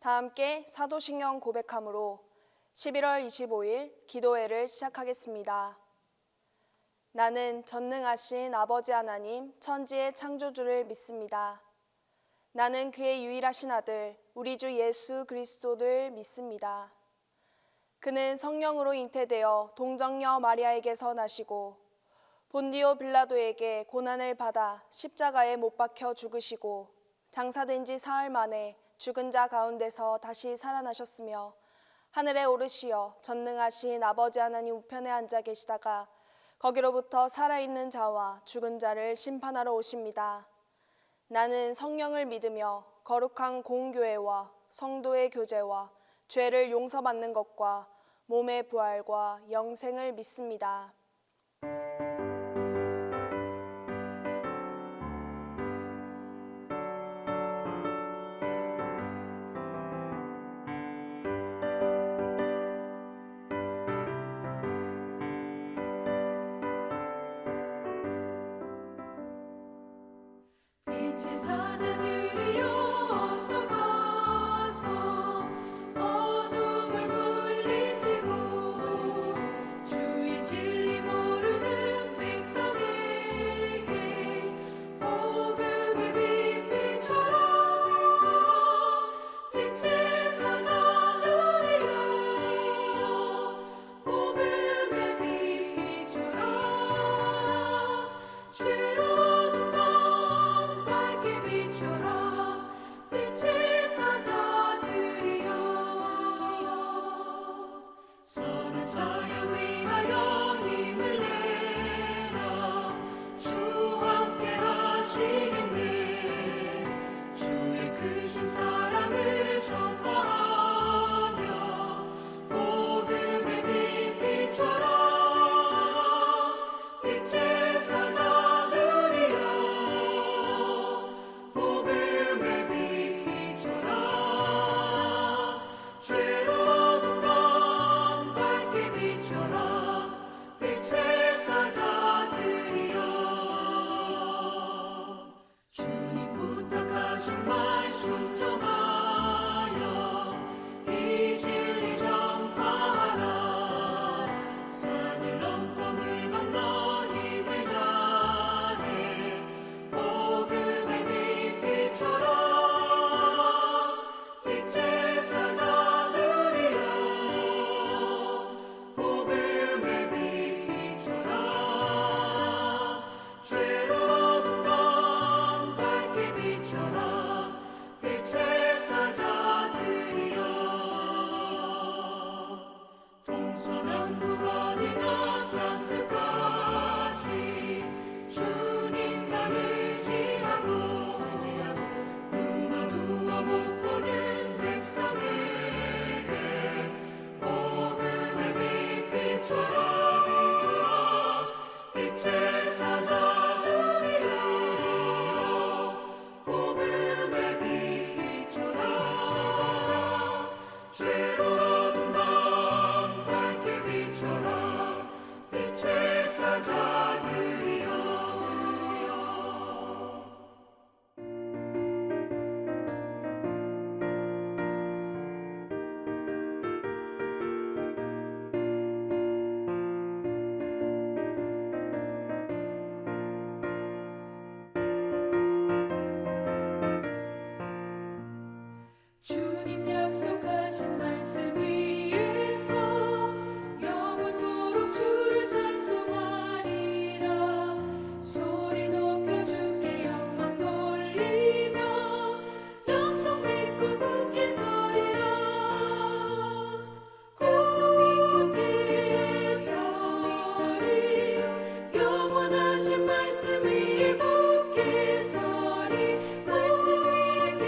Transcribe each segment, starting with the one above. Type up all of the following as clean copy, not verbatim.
다 함께 사도신경 고백함으로 11월 25일 기도회를 시작하겠습니다. 나는 전능하신 아버지 하나님 천지의 창조주를 믿습니다. 나는 그의 유일하신 아들 우리 주 예수 그리스도를 믿습니다. 그는 성령으로 잉태되어 동정녀 마리아에게서 나시고 본디오 빌라도에게 고난을 받아 십자가에 못 박혀 죽으시고 장사된 지 사흘 만에 죽은 자 가운데서 다시 살아나셨으며 하늘에 오르시어 전능하신 아버지 하나님 우편에 앉아 계시다가 거기로부터 살아있는 자와 죽은 자를 심판하러 오십니다. 나는 성령을 믿으며 거룩한 공교회와 성도의 교제와 죄를 용서받는 것과 몸의 부활과 영생을 믿습니다. 빛의 사자들이여 어서 가서 어둠을 물리치고 주의 진리 모르는 백성에게 복음의 빛 비춰라. 빛의 사자들이여 복음의 빛 비춰라. 죄로운 밤 밝게 비춰라. 빛의 사자들이여 선한 사역 위하여 힘을 내라. 주와 함께 하시겠네. 주의 크신 사랑을 전파하며 복음의 빛 비춰라. 빛의 사자들이여 복음의 빛 비춰라. 죄로운 밤 밝게 비춰라. 빛의 사자들이여 주님 부탁하신 말 순종하여 이 진리 전파하라. 산을 넘고 물 건너 힘을 다해 복음의 빛 비춰라. 빛의 사자들이여 복음의 빛 비춰라. 죄로운 밤 밝게 비춰라. 빛의 사자들이여 동서남북 어디나 땅끝까지 주님만 의지하고 눈 어두워 못 보는 백성에게 복음의 빛 비춰라. 빛의 사자들이여 복음의 빛 비춰라. 죄로운 밤 밝게 비춰라. 빛의 사자들이여 주님 약속하신 말씀 위에서 영원토록 주를 찬송하리라. 소리 높여 주께 영광 돌리며 약속 믿고 굳게 서리라. 굳게 서리. 영원하신 말씀 위에 굳게 서리. 말씀 위에 굳게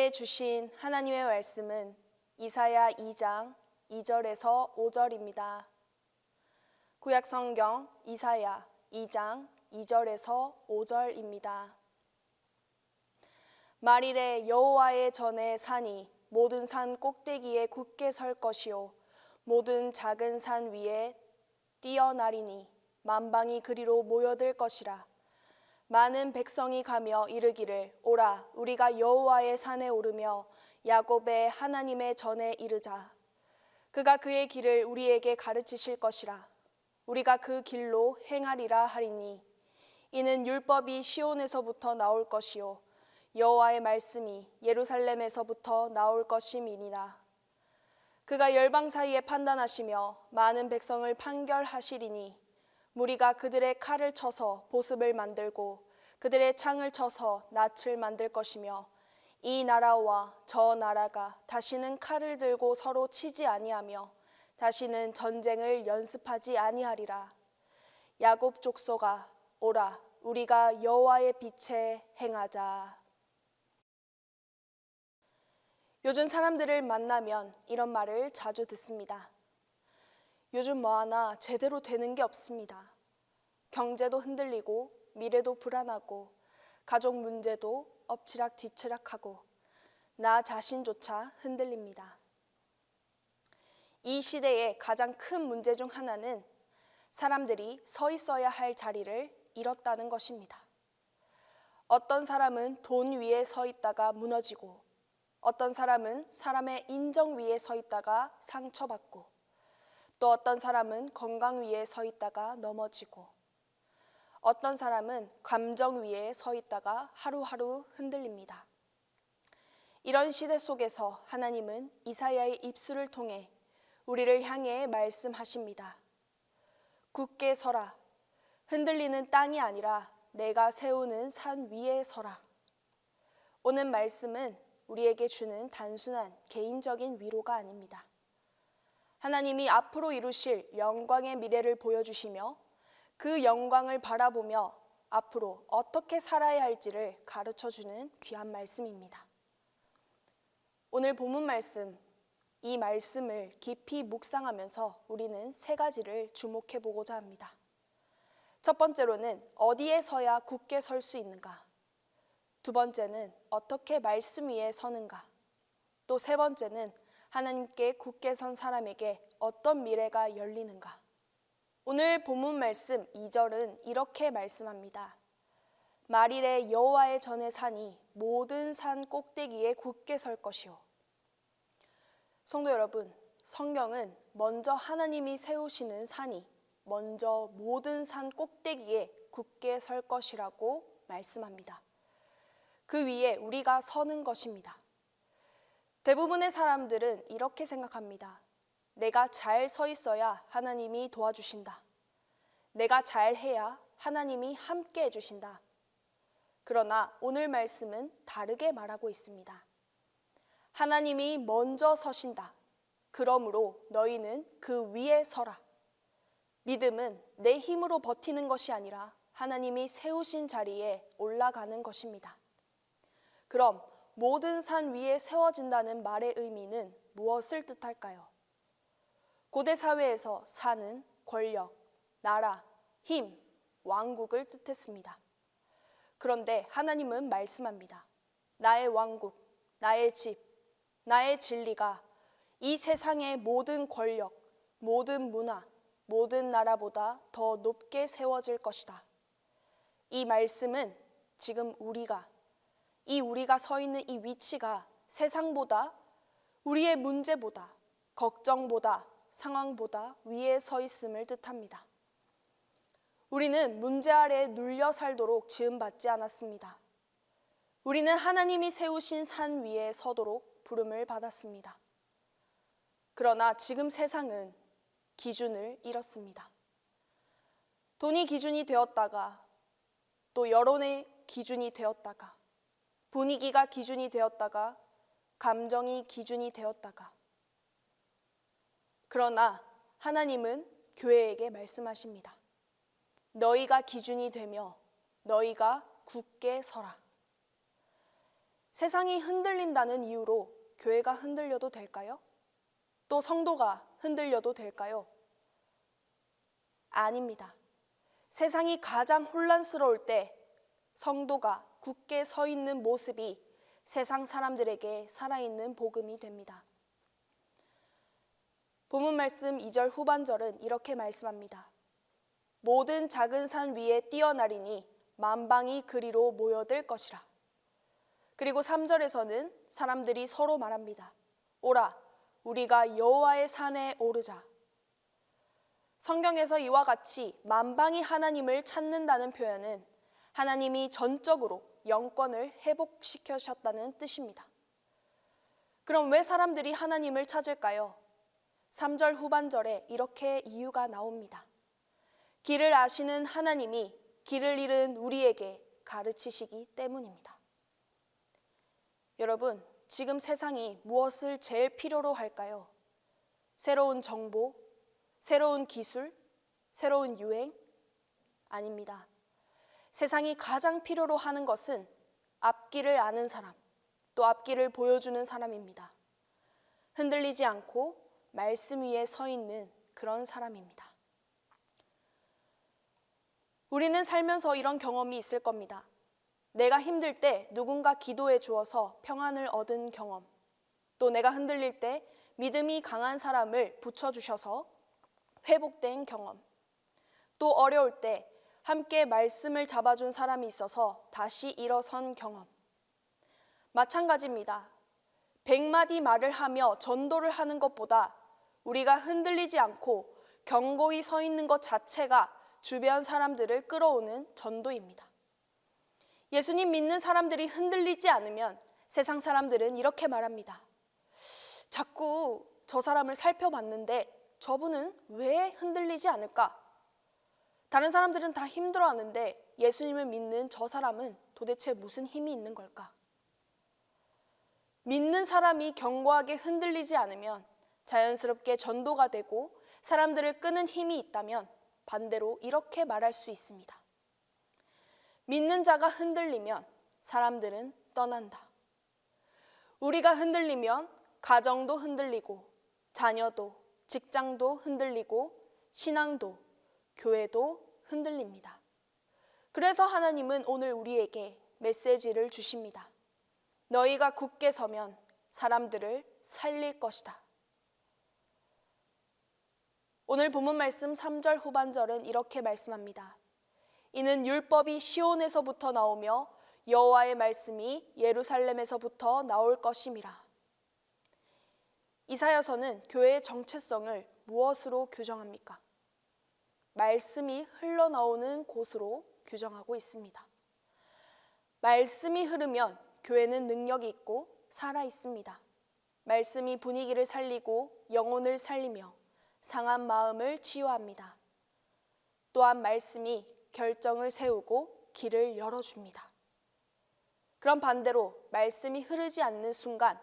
우리에게 주신 하나님의 말씀은 이사야 2장 2절에서 5절입니다. 구약 성경 이사야 2장 2절에서 5절입니다. 말일에 여호와의 전에 산이 모든 산 꼭대기에 굳게 설 것이요 모든 작은 산 위에 뛰어나리니 만방이 그리로 모여들 것이라. 많은 백성이 가며 이르기를 오라 우리가 여호와의 산에 오르며 야곱의 하나님의 전에 이르자. 그가 그의 길을 우리에게 가르치실 것이라. 우리가 그 길로 행하리라 하리니 이는 율법이 시온에서부터 나올 것이요 여호와의 말씀이 예루살렘에서부터 나올 것임이니라. 그가 열방 사이에 판단하시며 많은 백성을 판결하시리니 무리가 그들의 칼을 쳐서 보습을 만들고 그들의 창을 쳐서 낫을 만들 것이며 이 나라와 저 나라가 다시는 칼을 들고 서로 치지 아니하며 다시는 전쟁을 연습하지 아니하리라. 야곱 족속아 오라 우리가 여호와의 빛에 행하자. 요즘 사람들을 만나면 이런 말을 자주 듣습니다. 요즘 뭐 하나 제대로 되는 게 없습니다. 경제도 흔들리고 미래도 불안하고 가족 문제도 엎치락 뒤치락하고 나 자신조차 흔들립니다. 이 시대의 가장 큰 문제 중 하나는 사람들이 서 있어야 할 자리를 잃었다는 것입니다. 어떤 사람은 돈 위에 서 있다가 무너지고 어떤 사람은 사람의 인정 위에 서 있다가 상처받고 또 어떤 사람은 건강 위에 서 있다가 넘어지고 어떤 사람은 감정 위에 서 있다가 하루하루 흔들립니다. 이런 시대 속에서 하나님은 이사야의 입술을 통해 우리를 향해 말씀하십니다. 굳게 서라. 흔들리는 땅이 아니라 내가 세우는 산 위에 서라. 오늘 말씀은 우리에게 주는 단순한 개인적인 위로가 아닙니다. 하나님이 앞으로 이루실 영광의 미래를 보여주시며 그 영광을 바라보며 앞으로 어떻게 살아야 할지를 가르쳐주는 귀한 말씀입니다. 오늘 본문 말씀, 이 말씀을 깊이 묵상하면서 우리는 세 가지를 주목해 보고자 합니다. 첫 번째로는 어디에 서야 굳게 설 수 있는가? 두 번째는 어떻게 말씀 위에 서는가? 또 세 번째는 하나님께 굳게 선 사람에게 어떤 미래가 열리는가? 오늘 본문 말씀 2절은 이렇게 말씀합니다. 말일에 여호와의 전에 산이 모든 산 꼭대기에 굳게 설 것이요. 성도 여러분, 성경은 먼저 하나님이 세우시는 산이 먼저 모든 산 꼭대기에 굳게 설 것이라고 말씀합니다. 그 위에 우리가 서는 것입니다. 대부분의 사람들은 이렇게 생각합니다. 내가 잘 서 있어야 하나님이 도와주신다. 내가 잘해야 하나님이 함께 해주신다. 그러나 오늘 말씀은 다르게 말하고 있습니다. 하나님이 먼저 서신다. 그러므로 너희는 그 위에 서라. 믿음은 내 힘으로 버티는 것이 아니라 하나님이 세우신 자리에 올라가는 것입니다. 그럼 모든 산 위에 세워진다는 말의 의미는 무엇을 뜻할까요? 고대 사회에서 산은 권력, 나라, 힘, 왕국을 뜻했습니다. 그런데 하나님은 말씀합니다. 나의 왕국, 나의 집, 나의 진리가 이 세상의 모든 권력, 모든 문화, 모든 나라보다 더 높게 세워질 것이다. 이 말씀은 지금 우리가 서 있는 이 위치가 세상보다, 우리의 문제보다, 걱정보다, 상황보다 위에 서 있음을 뜻합니다. 우리는 문제 아래 눌려 살도록 지음받지 않았습니다. 우리는 하나님이 세우신 산 위에 서도록 부름을 받았습니다. 그러나 지금 세상은 기준을 잃었습니다. 돈이 기준이 되었다가 또 여론의 기준이 되었다가 분위기가 기준이 되었다가 감정이 기준이 되었다가 그러나 하나님은 교회에게 말씀하십니다. 너희가 기준이 되며 너희가 굳게 서라. 세상이 흔들린다는 이유로 교회가 흔들려도 될까요? 또 성도가 흔들려도 될까요? 아닙니다. 세상이 가장 혼란스러울 때 성도가 굳게 서 있는 모습이 세상 사람들에게 살아있는 복음이 됩니다. 본문 말씀 2절 후반절은 이렇게 말씀합니다. 모든 작은 산 위에 뛰어나리니 만방이 그리로 모여들 것이라. 그리고 3절에서는 사람들이 서로 말합니다. 오라, 우리가 여호와의 산에 오르자. 성경에서 이와 같이 만방이 하나님을 찾는다는 표현은 하나님이 전적으로 영권을 회복시키셨다는 뜻입니다. 그럼 왜 사람들이 하나님을 찾을까요? 3절 후반절에 이렇게 이유가 나옵니다. 길을 아시는 하나님이 길을 잃은 우리에게 가르치시기 때문입니다. 여러분, 지금 세상이 무엇을 제일 필요로 할까요? 새로운 정보, 새로운 기술, 새로운 유행? 아닙니다. 세상이 가장 필요로 하는 것은 앞길을 아는 사람, 또 앞길을 보여주는 사람입니다. 흔들리지 않고 말씀 위에 서 있는 그런 사람입니다. 우리는 살면서 이런 경험이 있을 겁니다. 내가 힘들 때 누군가 기도해 주어서 평안을 얻은 경험, 또 내가 흔들릴 때 믿음이 강한 사람을 붙여주셔서 회복된 경험, 또 어려울 때 함께 말씀을 잡아준 사람이 있어서 다시 일어선 경험. 마찬가지입니다. 100마디 말을 하며 전도를 하는 것보다 우리가 흔들리지 않고 견고히 서 있는 것 자체가 주변 사람들을 끌어오는 전도입니다. 예수님 믿는 사람들이 흔들리지 않으면 세상 사람들은 이렇게 말합니다. 자꾸 저 사람을 살펴봤는데 저분은 왜 흔들리지 않을까? 다른 사람들은 다 힘들어하는데 예수님을 믿는 저 사람은 도대체 무슨 힘이 있는 걸까? 믿는 사람이 견고하게 흔들리지 않으면 자연스럽게 전도가 되고 사람들을 끄는 힘이 있다면 반대로 이렇게 말할 수 있습니다. 믿는 자가 흔들리면 사람들은 떠난다. 우리가 흔들리면 가정도 흔들리고 자녀도, 직장도 흔들리고 신앙도, 교회도 흔들립니다. 그래서 하나님은 오늘 우리에게 메시지를 주십니다. 너희가 굳게 서면 사람들을 살릴 것이다. 오늘 본문 말씀 3절 후반절은 이렇게 말씀합니다. 이는 율법이 시온에서부터 나오며 여호와의 말씀이 예루살렘에서부터 나올 것임이라. 이사야서는 교회의 정체성을 무엇으로 규정합니까? 말씀이 흘러나오는 곳으로 규정하고 있습니다. 말씀이 흐르면 교회는 능력이 있고 살아 있습니다. 말씀이 분위기를 살리고 영혼을 살리며 상한 마음을 치유합니다. 또한 말씀이 결정을 세우고 길을 열어줍니다. 그럼 반대로 말씀이 흐르지 않는 순간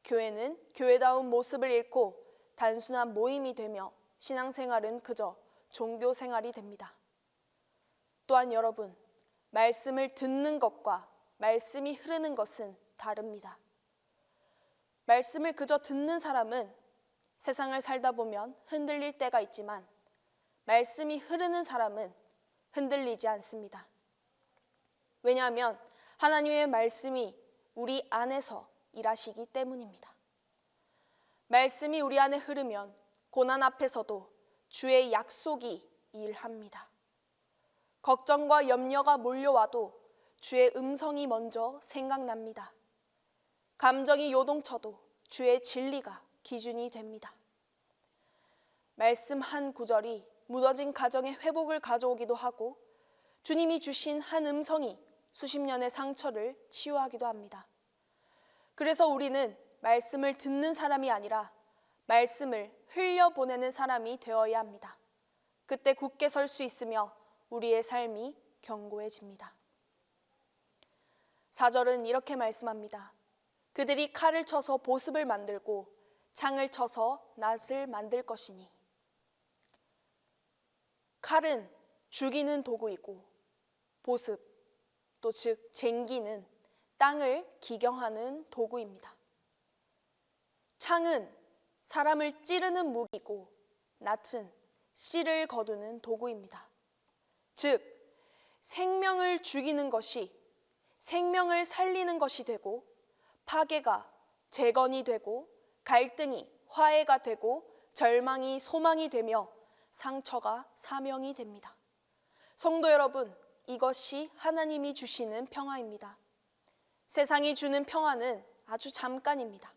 교회는 교회다운 모습을 잃고 단순한 모임이 되며 신앙생활은 그저 종교생활이 됩니다. 또한 여러분, 말씀을 듣는 것과 말씀이 흐르는 것은 다릅니다. 말씀을 그저 듣는 사람은 세상을 살다 보면 흔들릴 때가 있지만 말씀이 흐르는 사람은 흔들리지 않습니다. 왜냐하면 하나님의 말씀이 우리 안에서 일하시기 때문입니다. 말씀이 우리 안에 흐르면 고난 앞에서도 주의 약속이 일합니다. 걱정과 염려가 몰려와도 주의 음성이 먼저 생각납니다. 감정이 요동쳐도 주의 진리가 기준이 됩니다. 말씀 한 구절이 무너진 가정의 회복을 가져오기도 하고 주님이 주신 한 음성이 수십 년의 상처를 치유하기도 합니다. 그래서 우리는 말씀을 듣는 사람이 아니라 말씀을 흘려보내는 사람이 되어야 합니다. 그때 굳게 설 수 있으며 우리의 삶이 견고해집니다. 4절은 이렇게 말씀합니다. 그들이 칼을 쳐서 보습을 만들고 창을 쳐서 낫을 만들 것이니. 칼은 죽이는 도구이고 보습, 또 즉 쟁기는 땅을 기경하는 도구입니다. 창은 사람을 찌르는 무기고 낫은 씨를 거두는 도구입니다. 즉, 생명을 죽이는 것이 생명을 살리는 것이 되고, 파괴가 재건이 되고, 갈등이 화해가 되고, 절망이 소망이 되며, 상처가 사명이 됩니다. 성도 여러분, 이것이 하나님이 주시는 평화입니다. 세상이 주는 평화는 아주 잠깐입니다.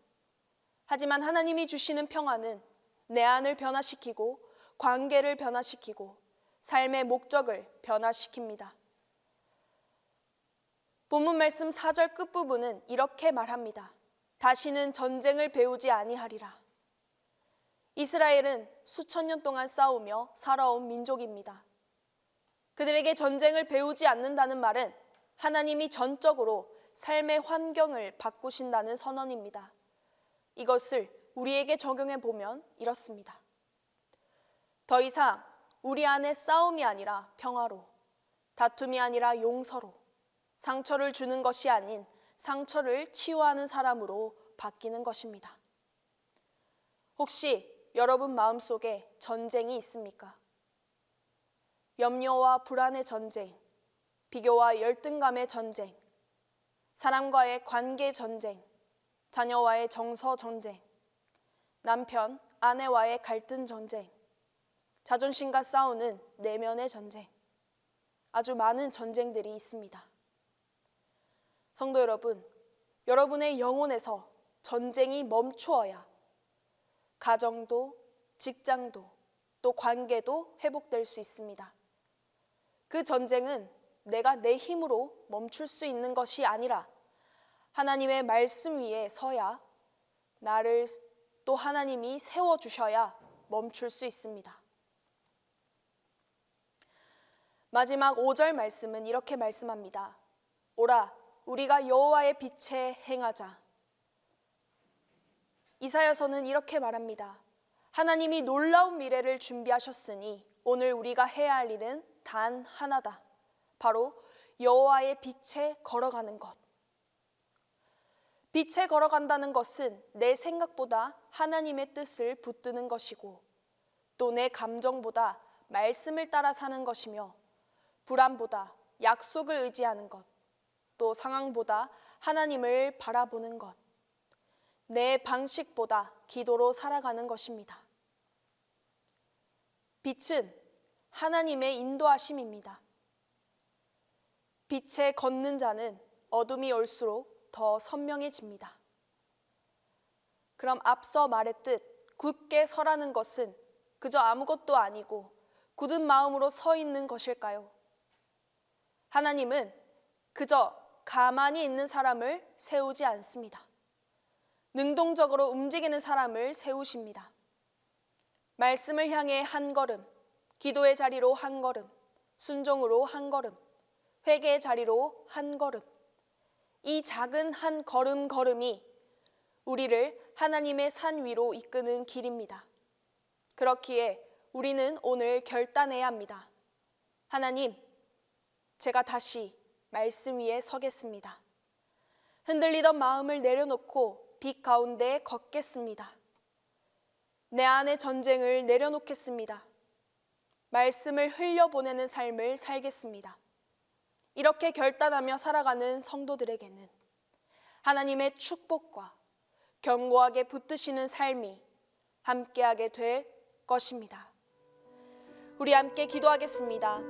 하지만 하나님이 주시는 평화는 내 안을 변화시키고 관계를 변화시키고 삶의 목적을 변화시킵니다. 본문 말씀 4절 끝부분은 이렇게 말합니다. 다시는 전쟁을 배우지 아니하리라. 이스라엘은 수천 년 동안 싸우며 살아온 민족입니다. 그들에게 전쟁을 배우지 않는다는 말은 하나님이 전적으로 삶의 환경을 바꾸신다는 선언입니다. 이것을 우리에게 적용해 보면 이렇습니다. 더 이상 우리 안에 싸움이 아니라 평화로, 다툼이 아니라 용서로, 상처를 주는 것이 아닌 상처를 치유하는 사람으로 바뀌는 것입니다. 혹시 여러분 마음속에 전쟁이 있습니까? 염려와 불안의 전쟁, 비교와 열등감의 전쟁, 사람과의 관계 전쟁, 자녀와의 정서 전쟁, 남편, 아내와의 갈등 전쟁, 자존심과 싸우는 내면의 전쟁, 아주 많은 전쟁들이 있습니다. 성도 여러분, 여러분의 영혼에서 전쟁이 멈추어야 가정도, 직장도, 또 관계도 회복될 수 있습니다. 그 전쟁은 내가 내 힘으로 멈출 수 있는 것이 아니라 하나님의 말씀 위에 서야, 나를 또 하나님이 세워주셔야 멈출 수 있습니다. 마지막 5절 말씀은 이렇게 말씀합니다. 오라, 우리가 여호와의 빛에 행하자. 이사야서는 이렇게 말합니다. 하나님이 놀라운 미래를 준비하셨으니 오늘 우리가 해야 할 일은 단 하나다. 바로 여호와의 빛에 걸어가는 것. 빛에 걸어간다는 것은 내 생각보다 하나님의 뜻을 붙드는 것이고, 또 내 감정보다 말씀을 따라 사는 것이며, 불안보다 약속을 의지하는 것, 또 상황보다 하나님을 바라보는 것, 내 방식보다 기도로 살아가는 것입니다. 빛은 하나님의 인도하심입니다. 빛에 걷는 자는 어둠이 올수록 더 선명해집니다. 그럼 앞서 말했듯 굳게 서라는 것은 그저 아무것도 아니고 굳은 마음으로 서 있는 것일까요? 하나님은 그저 가만히 있는 사람을 세우지 않습니다. 능동적으로 움직이는 사람을 세우십니다. 말씀을 향해 한 걸음, 기도의 자리로 한 걸음, 순종으로 한 걸음, 회개의 자리로 한 걸음, 이 작은 한 걸음 걸음이 우리를 하나님의 산 위로 이끄는 길입니다. 그렇기에 우리는 오늘 결단해야 합니다. 하나님, 제가 다시 말씀 위에 서겠습니다. 흔들리던 마음을 내려놓고 빛 가운데 걷겠습니다. 내 안의 전쟁을 내려놓겠습니다. 말씀을 흘려보내는 삶을 살겠습니다. 이렇게 결단하며 살아가는 성도들에게는 하나님의 축복과 견고하게 붙드시는 삶이 함께하게 될 것입니다. 우리 함께 기도하겠습니다.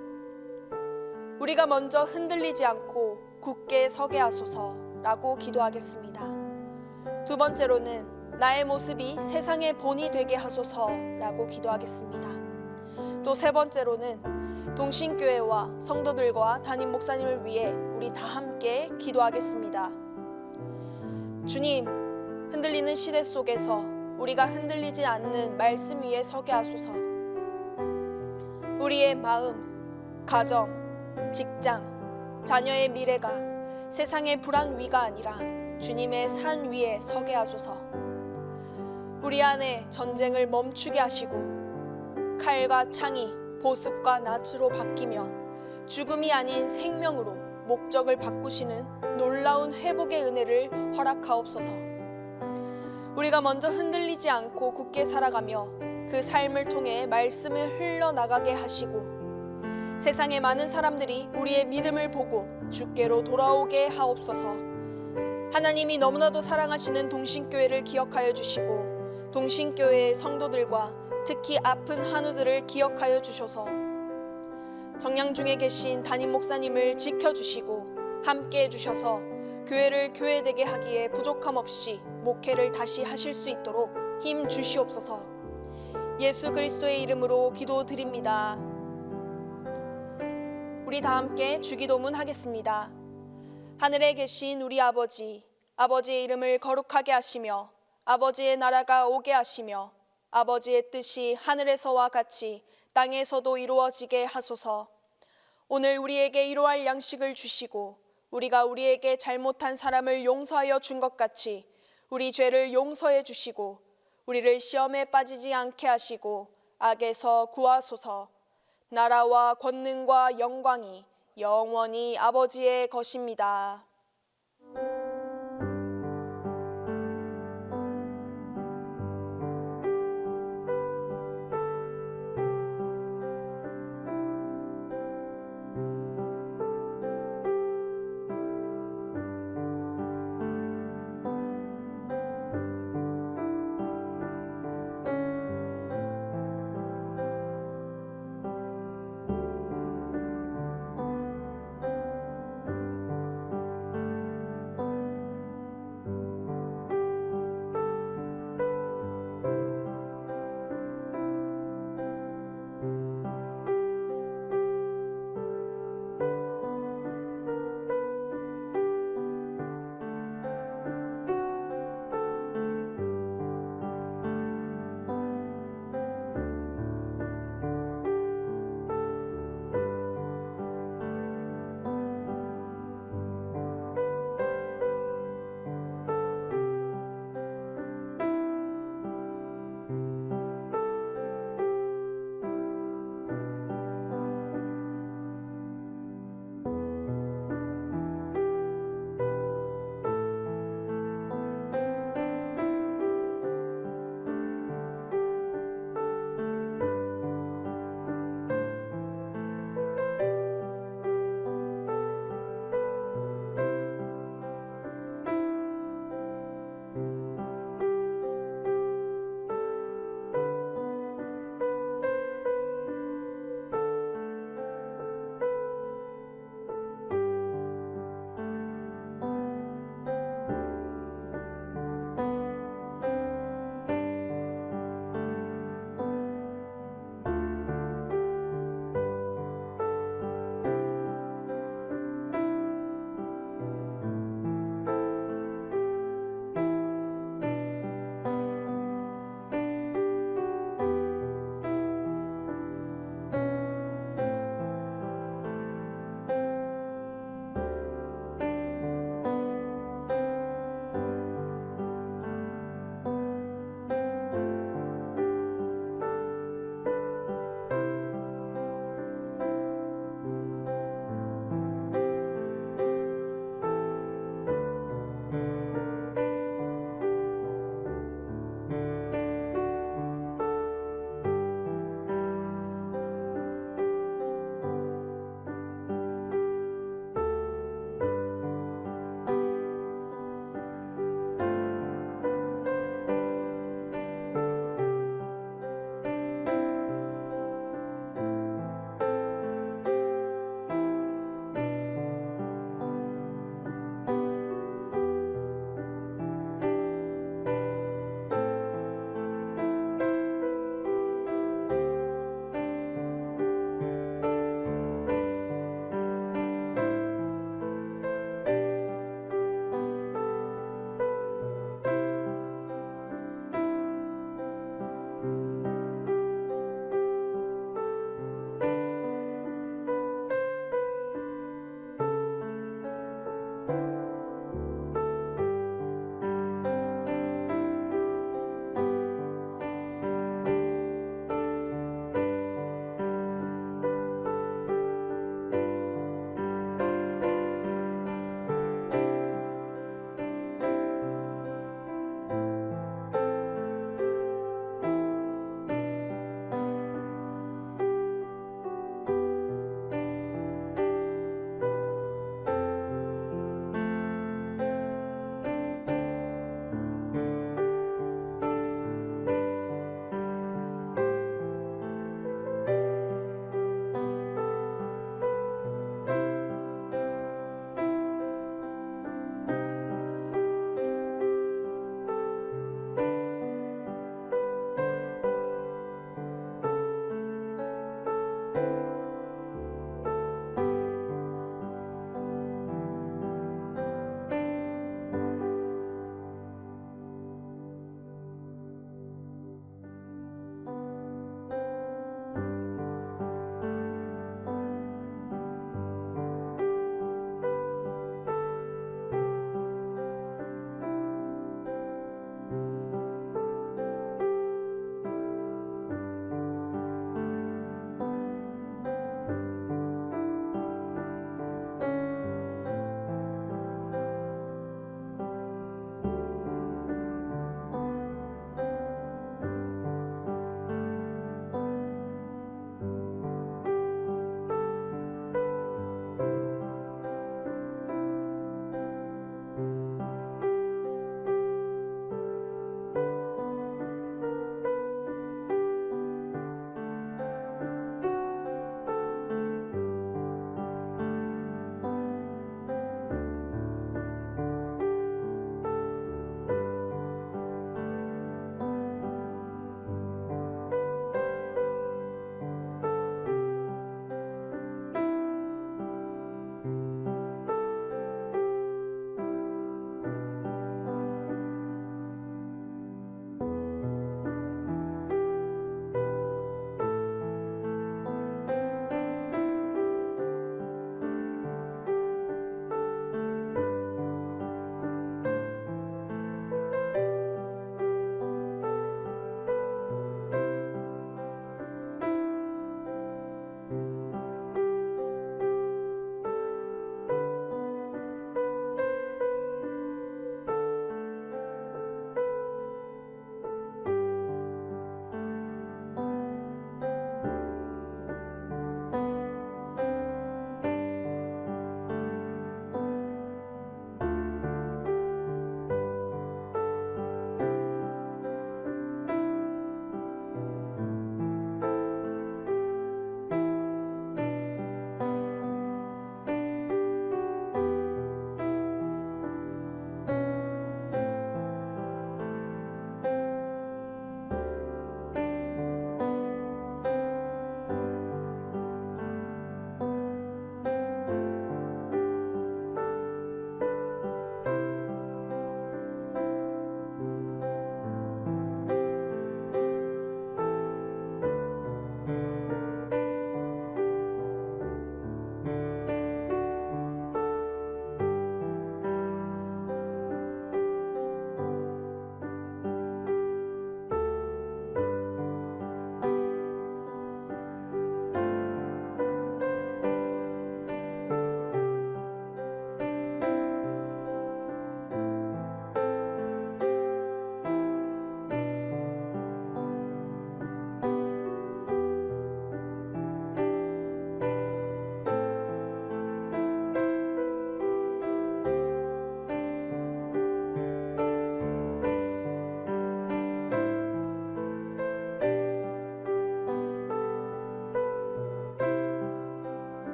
우리가 먼저 흔들리지 않고 굳게 서게 하소서라고 기도하겠습니다. 두 번째로는 나의 모습이 세상의 본이 되게 하소서라고 기도하겠습니다. 또 세 번째로는 동신교회와 성도들과 담임 목사님을 위해 우리 다 함께 기도하겠습니다. 주님, 흔들리는 시대 속에서 우리가 흔들리지 않는 말씀 위에 서게 하소서. 우리의 마음, 가정, 직장, 자녀의 미래가 세상의 불안 위가 아니라 주님의 산 위에 서게 하소서. 우리 안에 전쟁을 멈추게 하시고 칼과 창이 보습과 낫으로 바뀌며 죽음이 아닌 생명으로 목적을 바꾸시는 놀라운 회복의 은혜를 허락하옵소서. 우리가 먼저 흔들리지 않고 굳게 살아가며 그 삶을 통해 말씀을 흘러나가게 하시고 세상의 많은 사람들이 우리의 믿음을 보고 주께로 돌아오게 하옵소서. 하나님이 너무나도 사랑하시는 동신교회를 기억하여 주시고 동신교회의 성도들과 특히 아픈 한우들을 기억하여 주셔서 정양 중에 계신 담임 목사님을 지켜주시고 함께해 주셔서 교회를 교회되게 하기에 부족함 없이 목회를 다시 하실 수 있도록 힘 주시옵소서. 예수 그리스도의 이름으로 기도드립니다. 우리 다 함께 주기도문 하겠습니다. 하늘에 계신 우리 아버지, 아버지의 이름을 거룩하게 하시며 아버지의 나라가 오게 하시며 아버지의 뜻이 하늘에서와 같이 땅에서도 이루어지게 하소서. 오늘 우리에게 이루할 양식을 주시고 우리가 우리에게 잘못한 사람을 용서하여 준 것 같이 우리 죄를 용서해 주시고 우리를 시험에 빠지지 않게 하시고 악에서 구하소서. 나라와 권능과 영광이 영원히 아버지의 것입니다.